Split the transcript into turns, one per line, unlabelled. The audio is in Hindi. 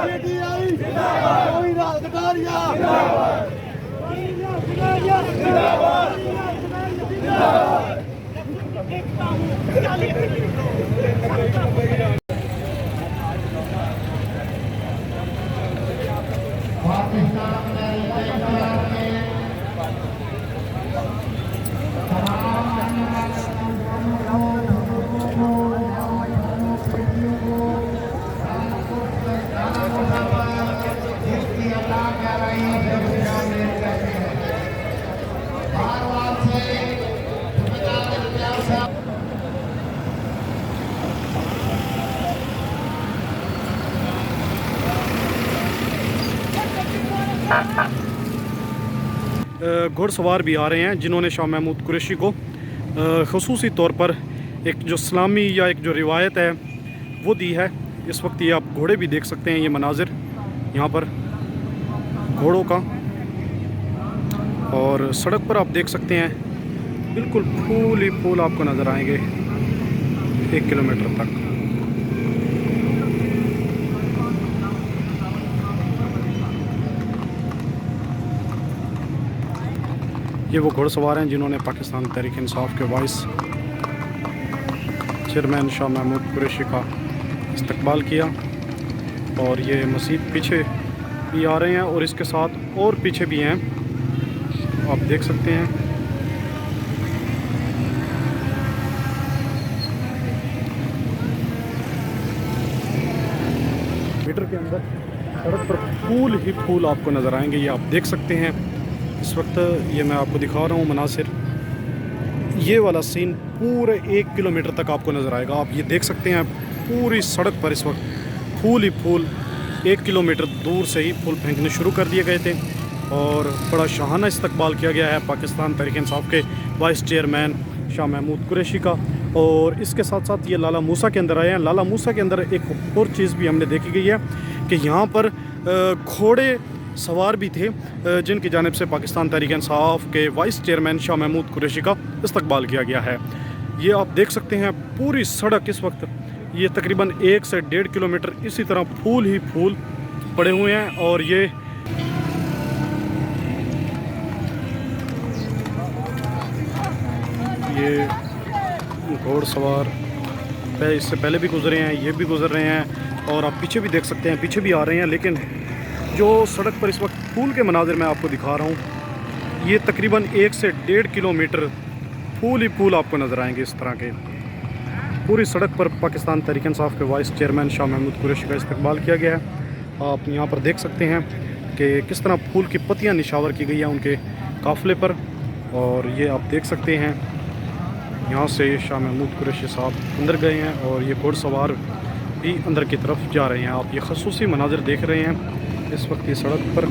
पीटीआई कोई राजगारिया
घुड़सवार भी आ रहे हैं जिन्होंने शाह महमूद कुरैशी को ख़ुसूसी तौर पर एक जो इस्लामी या एक जो रिवायत है वो दी है। इस वक्त ये आप घोड़े भी देख सकते हैं, ये मनाजिर यहाँ पर घोड़ों का, और सड़क पर आप देख सकते हैं बिल्कुल फूल ही फूल आपको नज़र आएंगे 1 किलोमीटर तक। ये वो घुड़सवार हैं जिन्होंने पाकिस्तान तहरीक इंसाफ के वाइस चेयरमैन शाह महमूद कुरैशी का इस्तकबाल किया। और ये मज़ीद पीछे भी आ रहे हैं और इसके साथ और पीछे भी हैं, आप देख सकते हैं। मीटर के अंदर सड़क पर फूल ही फूल आपको नज़र आएंगे, ये आप देख सकते हैं। इस वक्त ये मैं आपको दिखा रहा हूँ मनासिर, ये वाला सीन पूरे 1 किलोमीटर तक आपको नज़र आएगा। आप ये देख सकते हैं पूरी सड़क पर इस वक्त फूल ही फूल 1 किलोमीटर दूर से ही फूल फेंकने शुरू कर दिए गए थे और बड़ा शाहाना इस्तकबाल किया गया है पाकिस्तान तहरीक इंसाफ के वाइस चेयरमैन शाह महमूद कुरैशी का। और इसके साथ साथ ये लाला मूसा के अंदर आए हैं। लाला मूसा के अंदर एक और चीज़ भी हमने देखी गई है कि यहाँ पर घोड़े सवार भी थे जिनकी जानिब से पाकिस्तान तहरीक इंसाफ के वाइस चेयरमैन शाह महमूद कुरैशी का इस्तकबाल किया गया है। ये आप देख सकते हैं पूरी सड़क इस वक्त ये तकरीबन 1 से 1.5 किलोमीटर इसी तरह फूल ही फूल पड़े हुए हैं। और ये घोड़सवार इससे पहले भी गुजरे हैं, ये भी गुजर रहे हैं और आप पीछे भी देख सकते हैं, पीछे भी आ रहे हैं। लेकिन जो सड़क पर इस वक्त फूल के मनाजिर मैं आपको दिखा रहा हूँ, ये तकरीबन 1 से 1.5 किलोमीटर फूल ही फूल आपको नज़र आएंगे इस तरह के। पूरी सड़क पर पाकिस्तान तहरीक इंसाफ के वाइस चेयरमैन शाह महमूद कुरैशी का इस्तकबाल किया गया है। आप यहाँ पर देख सकते हैं कि किस तरह फूल की पत्तियाँ निशावर की गई हैं उनके काफ़िले पर। और ये आप देख सकते हैं यहाँ से शाह महमूद कुरैशी साहब अंदर गए हैं और ये घुड़सवार भी अंदर की तरफ जा रहे हैं। आप ये ख़ुसूसी मनाजिर देख रहे हैं इस वक्त ये सड़क पर।